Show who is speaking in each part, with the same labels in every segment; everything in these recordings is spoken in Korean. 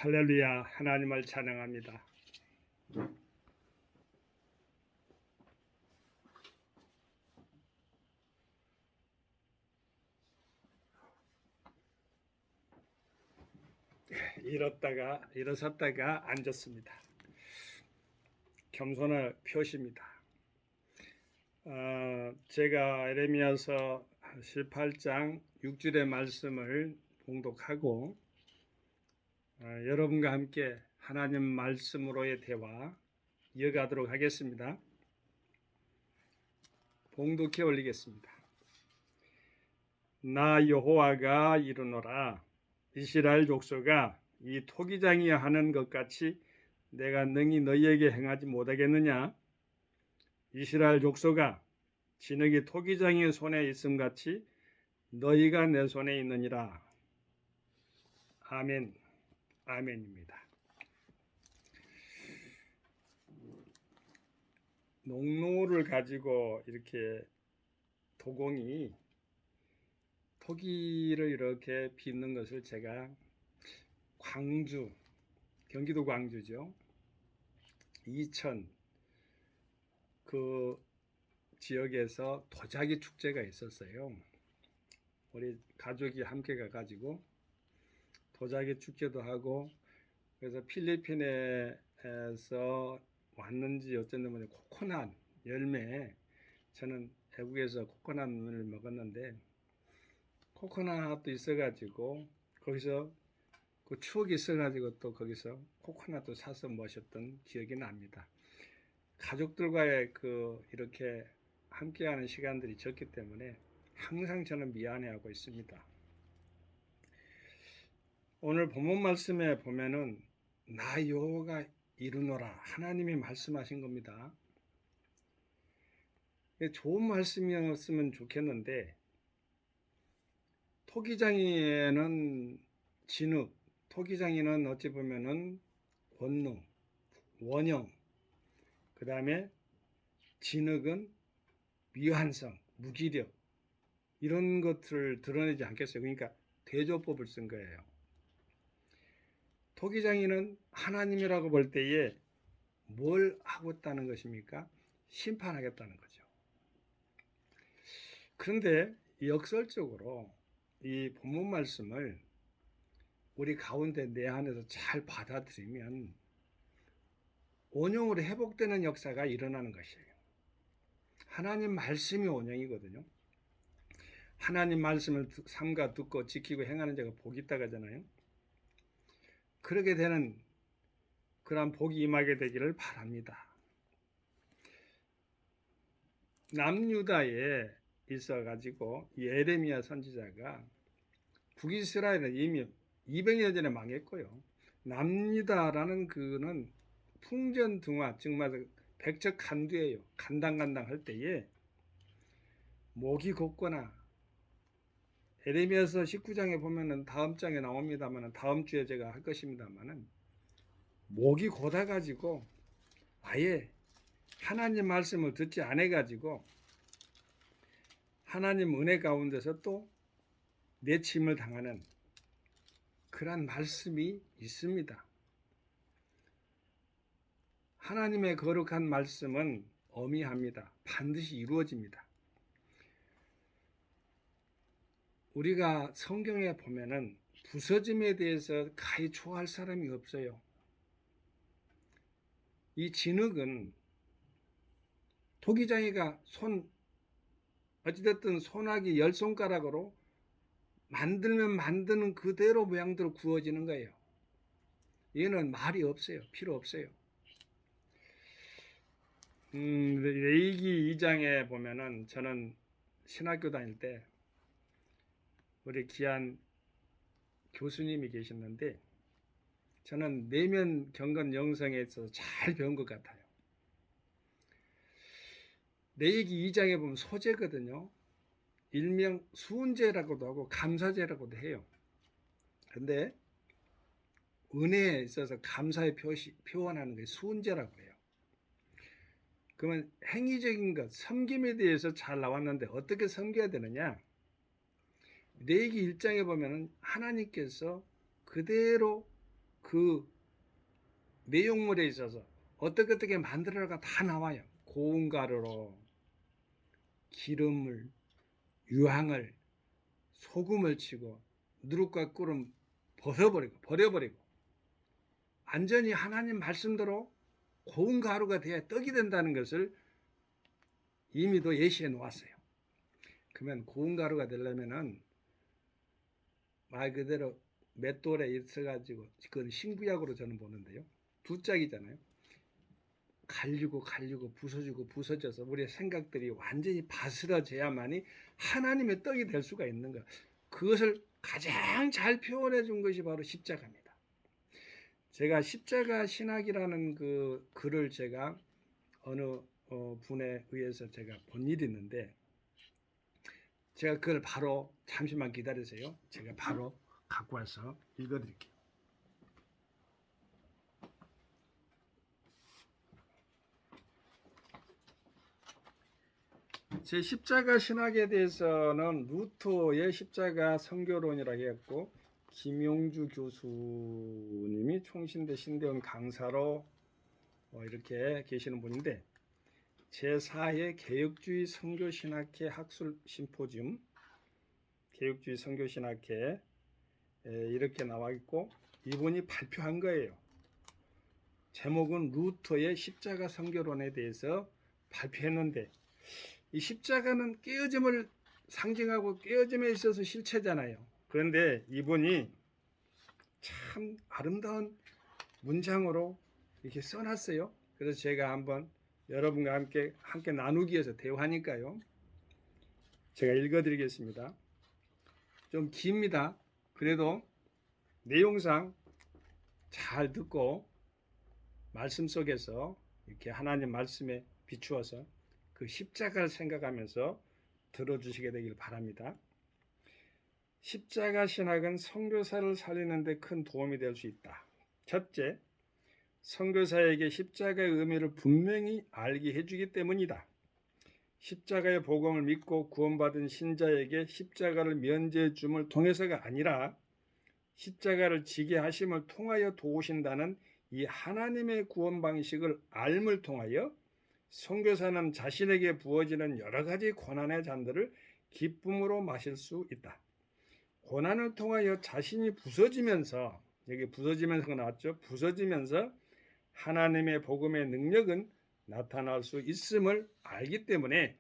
Speaker 1: 할렐루야, 하나님을 찬양합니다. 일어섰다가 앉았습니다. 겸손을 표시입니다. 제가 에레미야서 18장 6절의 말씀을 봉독하고 여러분과 함께 하나님 말씀으로의 대화 이어가도록 하겠습니다. 봉독해 올리겠습니다. 나 여호와가 이르노라. 이스라엘 족속아, 이 토기장이여 하는 것 같이 내가 능히 너희에게 행하지 못하겠느냐? 이스라엘 족속아, 진흙이 토기장이의 손에 있음 같이 너희가 내 손에 있느니라. 아멘. 아멘입니다. 농로를 가지고 이렇게 도공이 토기를 이렇게 빚는 것을 제가 경기도 광주죠. 이천 그 지역에서 도자기 축제가 있었어요. 우리 가족이 함께 가가지고 도자기 축제도 하고, 그래서 필리핀에서 왔는지 어쨌든 코코넛 열매, 저는 외국에서 코코넛을 먹었는데 코코넛도 있어가지고 거기서 그 추억이 있어가지고 또 거기서 코코넛도 사서 마셨던 기억이 납니다. 가족들과의 이렇게 함께하는 시간들이 적기 때문에 항상 저는 미안해하고 있습니다. 오늘 본문 말씀에 보면은 나 여호와가 이르노라, 하나님이 말씀하신 겁니다. 좋은 말씀이었으면 좋겠는데, 토기장이에는 진흙, 토기장이는 어찌 보면은 권능, 원형, 그 다음에 진흙은 미완성, 무기력, 이런 것들을 드러내지 않겠어요. 그러니까 대조법을 쓴 거예요. 토기장이는 하나님이라고 볼 때에 뭘 하고 있다는 것입니까? 심판하겠다는 거죠. 그런데 역설적으로 이 본문 말씀을 우리 가운데 내 안에서 잘 받아들이면 온영으로 회복되는 역사가 일어나는 것이에요. 하나님 말씀이 온영이거든요. 하나님 말씀을 삼가 듣고 지키고 행하는 자가 복이 있다고 하잖아요. 그렇게 되는 그러한 복이 임하게 되기를 바랍니다. 남유다에 있어가지고 예레미야 선지자가 북이스라엘은 이미 200년 전에 망했고요. 남유다라는 그는 풍전등화, 즉 말해서 백척간두예요. 간당간당 할 때에 목이 곱거나, 에레미야서 19장에 보면은 다음 장에 나옵니다만은, 다음 주에 제가 할 것입니다만은, 목이 곧아가지고 아예 하나님 말씀을 듣지 않아가지고 하나님 은혜 가운데서 또 내침을 당하는 그런 말씀이 있습니다. 하나님의 거룩한 말씀은 어미합니다. 반드시 이루어집니다. 우리가 성경에 보면은 부서짐에 대해서 가히 좋아할 사람이 없어요. 이 진흙은 토기장이가 어찌됐든 손아귀 10손가락으로 만들면 만드는 그대로 모양대로 구워지는 거예요. 얘는 말이 없어요. 필요 없어요. 레위기 2장에 보면은, 저는 신학교 다닐 때 우리 귀한 교수님이 계셨는데, 저는 내면 경건 영성에 있어서 잘 배운 것 같아요. 레위기 2장에 보면 소제거든요. 일명 수은제라고도 하고 감사제라고도 해요. 근데 은혜에 있어서 감사의 표현하는 게 수은제라고 해요. 그러면 행위적인 것, 섬김에 대해서 잘 나왔는데 어떻게 섬겨야 되느냐? 레위기 1장에 보면은 하나님께서 그대로 그 내용물에 있어서 어떻게 만들어가 다 나와요. 고운 가루로 기름을, 유황을, 소금을 치고 누룩과 꿀은 버려버리고 완전히 하나님 말씀대로 고운 가루가 돼야 떡이 된다는 것을 이미도 예시해 놓았어요. 그러면 고운 가루가 되려면은 말 그대로 맷돌에 있어가지고 그건 신구약으로 저는 보는데요. 두 짝이잖아요. 갈리고 부서져서 우리의 생각들이 완전히 바스러져야만이 하나님의 떡이 될 수가 있는 거예요. 그것을 가장 잘 표현해 준 것이 바로 십자가입니다. 제가 십자가 신학이라는 그 글을 제가 어느 분에 의해서 제가 본 일이 있는데 제가 그걸 바로 잠시만 기다리세요. 제가 바로 갖고 와서 읽어드릴게요. 제 십자가 신학에 대해서는 루터의 십자가 선교론이라고 했고 김용주 교수님이 총신대 신대원 강사로 이렇게 계시는 분인데 제4회 개혁주의 선교신학회 학술 심포지움 개혁주의 선교신학회 이렇게 나와 있고 이분이 발표한 거예요. 제목은 루터의 십자가 선교론에 대해서 발표했는데 이 십자가는 깨어짐을 상징하고 깨어짐에 있어서 실체잖아요. 그런데 이분이 참 아름다운 문장으로 이렇게 써놨어요. 그래서 제가 한번 여러분과 함께 나누기 위해서 대화하니까요. 제가 읽어드리겠습니다. 좀 깁니다. 그래도 내용상 잘 듣고 말씀 속에서 이렇게 하나님 말씀에 비추어서 그 십자가를 생각하면서 들어주시게 되길 바랍니다. 십자가 신학은 선교사를 살리는 데 큰 도움이 될 수 있다. 첫째, 선교사에게 십자가의 의미를 분명히 알게 해주기 때문이다. 십자가의 복음을 믿고 구원받은 신자에게 십자가를 면제해 줌을 통해서가 아니라 십자가를 지게 하심을 통하여 도우신다는 이 하나님의 구원 방식을 알을 통하여 선교사는 자신에게 부어지는 여러 가지 고난의 잔들을 기쁨으로 마실 수 있다. 고난을 통하여 자신이 부서지면서 여기 부서지면서가 나왔죠. 부서지면서 하나님의 복음의 능력은 나타날 수 있음을 알기 때문에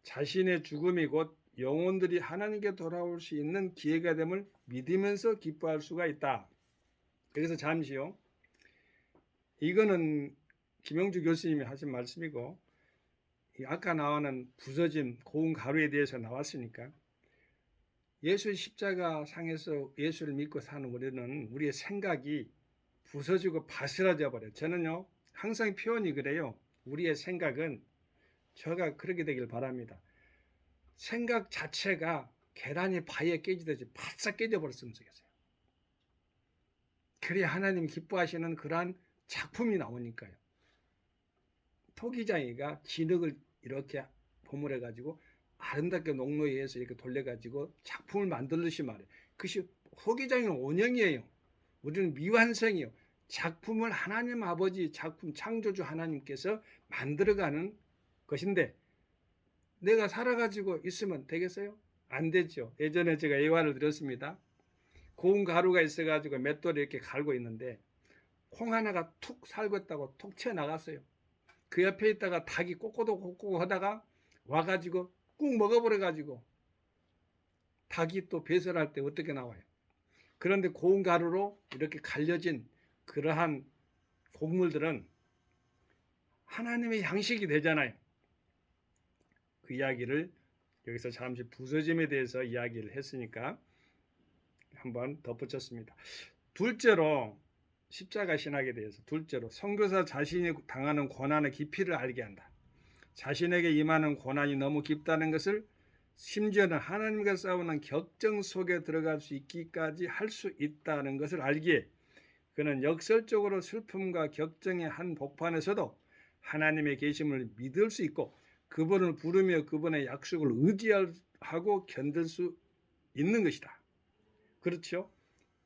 Speaker 1: 자신의 죽음이 곧 영혼들이 하나님께 돌아올 수 있는 기회가 됨을 믿으면서 기뻐할 수가 있다. 여기서 잠시요. 이거는 김용주 교수님이 하신 말씀이고 아까 나오는 부서진 고운 가루에 대해서 나왔으니까 예수의 십자가 상에서 예수를 믿고 사는 우리는 우리의 생각이 부서지고 바스라져 버려요. 저는요 항상 표현이 그래요. 우리의 생각은 저가 그렇게 되길 바랍니다. 생각 자체가 계란이 바위에 깨지듯이 바싹 깨져버렸으면 좋겠어요. 그래야 하나님 기뻐하시는 그러한 작품이 나오니까요. 토기장이가 진흙을 이렇게 버무려가지고 아름답게 농로에서 이렇게 돌려가지고 작품을 만들듯이 말이에요. 그것이 토기장의 원형이에요. 우리는 미완성이에요. 작품을 하나님 아버지 작품 창조주 하나님께서 만들어가는 것인데 내가 살아가지고 있으면 되겠어요? 안 되죠. 예전에 제가 예화를 드렸습니다. 고운 가루가 있어가지고 맷돌에 이렇게 갈고 있는데 콩 하나가 툭 살겠다고 툭 튀어나갔어요. 그 옆에 있다가 닭이 꼬꼬도 하다가 와가지고 꾹 먹어버려가지고 닭이 또 배설할 때 어떻게 나와요? 그런데 고운 가루로 이렇게 갈려진 그러한 곡물들은 하나님의 양식이 되잖아요. 그 이야기를 여기서 잠시 부서짐에 대해서 이야기를 했으니까 한번 덧붙였습니다. 둘째로 십자가 신학에 대해서 선교사 자신이 당하는 고난의 깊이를 알게 한다. 자신에게 임하는 고난이 너무 깊다는 것을 심지어는 하나님과 싸우는 격정 속에 들어갈 수 있기까지 할 수 있다는 것을 알기에 그는 역설적으로 슬픔과 격정의 한 복판에서도 하나님의 계심을 믿을 수 있고 그분을 부르며 그분의 약속을 의지하고 견딜 수 있는 것이다. 그렇죠?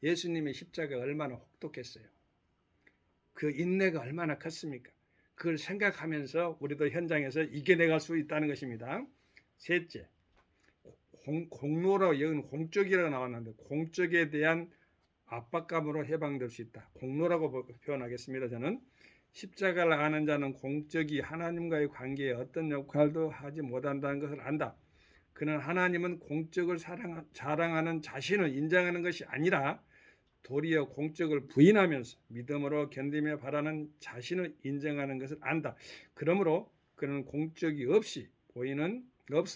Speaker 1: 예수님의 십자가가 얼마나 혹독했어요. 그 인내가 얼마나 컸습니까? 그걸 생각하면서 우리도 현장에서 이겨내갈 수 있다는 것입니다. 셋째, 공로로, 여기는 공적이라고 나왔는데 공적에 대한 압박감으로 해방될 수 있다. 공로라고 표현하겠습니다. 저는 십자가를 아는 자는 공적이 하나님과의 관계에 어떤 역할도 하지 못한다는 것을 안다. 그는 하나님은 공적을 자랑하는 자신을 인정하는 것이 아니라 도리어 공적을 부인하면서 믿음으로 견디며 바라는 자신을 인정하는 것을 안다. 그러므로 그는 공적이 없어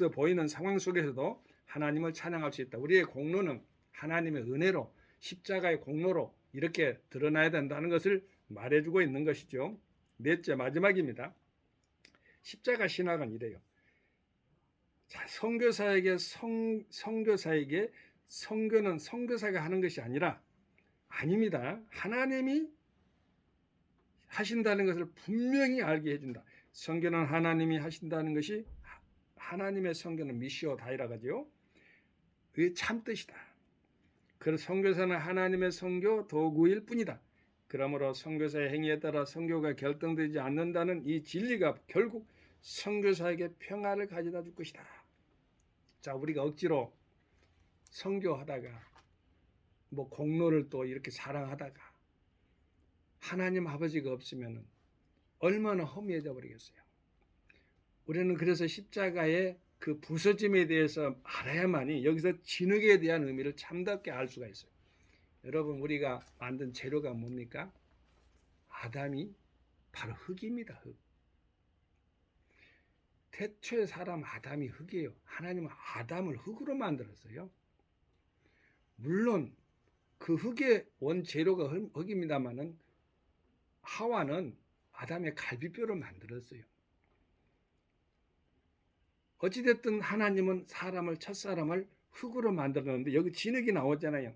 Speaker 1: 보이는 상황 속에서도 하나님을 찬양할 수 있다. 우리의 공로는 하나님의 은혜로 십자가의 공로로 이렇게 드러나야 된다는 것을 말해주고 있는 것이죠. 넷째, 마지막입니다. 십자가 신학은 이래요. 자, 선교사에게 선교는 선교사가 하는 것이 아닙니다. 하나님이 하신다는 것을 분명히 알게 해준다. 선교는 하나님이 하신다는 것이 하나님의 선교는 미시오 다이라 하죠. 그게 참 뜻이다. 그래서 선교사는 하나님의 선교 도구일 뿐이다. 그러므로 선교사의 행위에 따라 선교가 결정되지 않는다는 이 진리가 결국 선교사에게 평화를 가져다 줄 것이다. 자, 우리가 억지로 선교하다가 공로를 또 이렇게 자랑하다가 하나님 아버지가 없으면 얼마나 허무해져 버리겠어요. 우리는 그래서 십자가의 그 부서짐에 대해서 알아야만이 여기서 진흙에 대한 의미를 참답게 알 수가 있어요. 여러분, 우리가 만든 재료가 뭡니까? 아담이 바로 흙입니다. 흙. 태초의 사람 아담이 흙이에요. 하나님은 아담을 흙으로 만들었어요. 물론 그 흙의 원재료가 흙입니다만은 하와는 아담의 갈비뼈를 만들었어요. 어찌됐든 하나님은 첫사람을 흙으로 만들었는데 여기 진흙이 나오잖아요.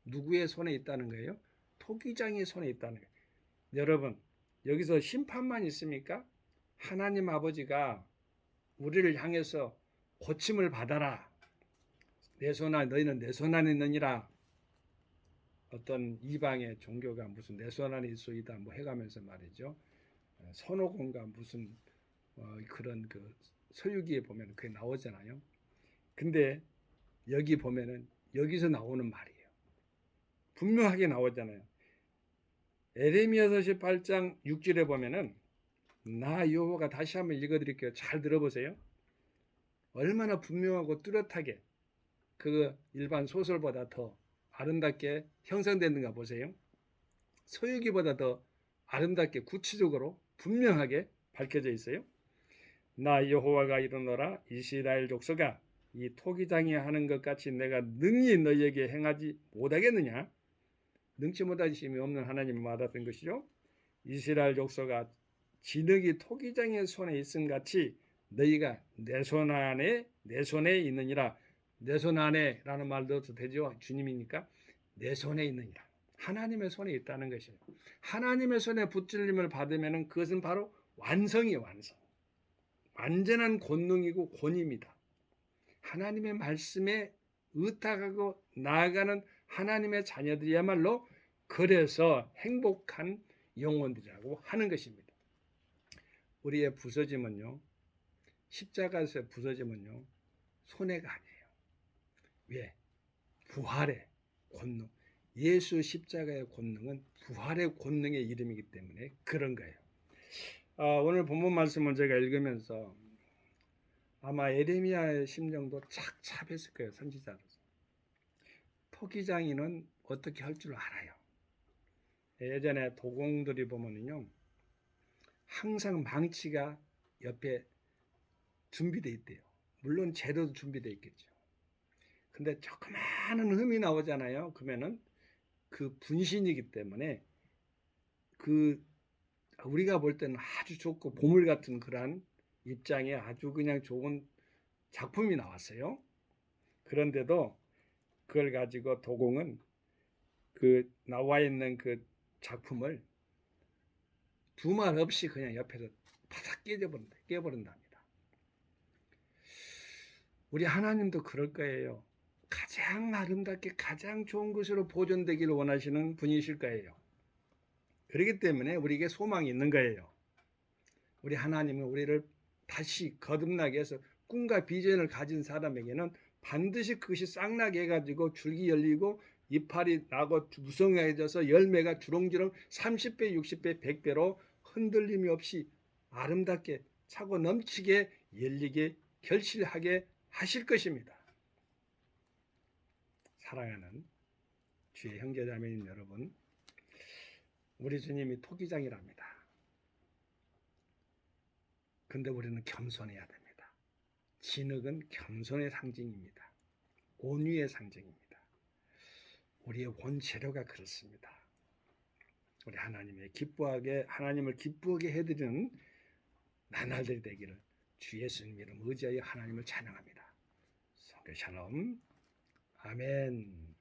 Speaker 1: 누구의 손에 있다는 거예요? 토기장의 손에 있다는 거예요. 여러분, 여기서 심판만 있습니까? 하나님 아버지가 우리를 향해서 고침을 받아라. 너희는 내 손 안에 있느니라. 어떤 이방의 종교가 무슨 내 손 안에 있소이다 해가면서 말이죠. 손오공과 무슨 그런 그 서유기에 보면 그게 나오잖아요. 근데 여기 보면은 여기서 나오는 말이에요. 분명하게 나오잖아요. 에레미야 38장 6절에 보면은 나 여호와가 다시 한번 읽어드릴게요. 잘 들어보세요. 얼마나 분명하고 뚜렷하게 그 일반 소설보다 더 아름답게 형성됐는가 보세요. 서유기보다 더 아름답게 구체적으로 분명하게 밝혀져 있어요. 나 여호와가 이르노라 이스라엘 족속아 이 토기장이 하는 것 같이 내가 능히 너희에게 행하지 못하겠느냐? 능치 못하심이 없는 하나님이 말했던 것이죠. 이스라엘 족속아 진흙이 토기장의 손에 있음 같이 너희가 내 손에 있느니라. 내 손 안에라는 말도 되죠. 주님이니까 내 손에 있느니라. 하나님의 손에 있다는 것이에요. 하나님의 손에 붙들림을 받으면 그것은 바로 완성이에요. 완성. 완전한 권능이고 권위입니다. 하나님의 말씀에 의탁하고 나아가는 하나님의 자녀들이야말로 그래서 행복한 영혼들이라고 하는 것입니다. 우리의 부서짐은요. 십자가에서 부서짐은요. 손해가 아니에요. 왜? 부활의 권능. 예수 십자가의 권능은 부활의 권능의 이름이기 때문에 그런 거예요. 오늘 본문 말씀을 제가 읽으면서 아마 에레미야의 심정도 착잡했을 거예요. 선지자로서. 토기장이는 어떻게 할 줄 알아요. 예전에 도공들이 보면은요. 항상 망치가 옆에 준비되어 있대요. 물론 재료도 준비되어 있겠죠. 근데 조그마한 흠이 나오잖아요. 그러면은 그 분신이기 때문에 우리가 볼 때는 아주 좋고 보물 같은 그러한 입장에 아주 그냥 좋은 작품이 나왔어요. 그런데도 그걸 가지고 도공은 그 나와 있는 그 작품을 두말 없이 그냥 옆에서 바삭 깨버린답니다. 우리 하나님도 그럴 거예요. 가장 아름답게 가장 좋은 것으로 보존되기를 원하시는 분이실 거예요. 그렇기 때문에 우리에게 소망이 있는 거예요. 우리 하나님은 우리를 다시 거듭나게 해서 꿈과 비전을 가진 사람에게는 반드시 그것이 싹나게 해가지고 줄기 열리고 이파리 나고 무성해져서 열매가 주렁주렁 30배, 60배, 100배로 흔들림이 없이 아름답게 차고 넘치게 열리게 결실하게 하실 것입니다. 사랑하는 주의 형제자매님 여러분, 우리 주님이 토기장이랍니다. 근데 우리는 겸손해야 됩니다. 진흙은 겸손의 상징입니다. 온유의 상징입니다. 우리의 원재료가 그렇습니다. 우리 하나님을 기쁘게 해드리는 나날들이 되기를 주 예수님 이름 의지하여 하나님을 찬양합니다. 성교 샬롬. 아멘.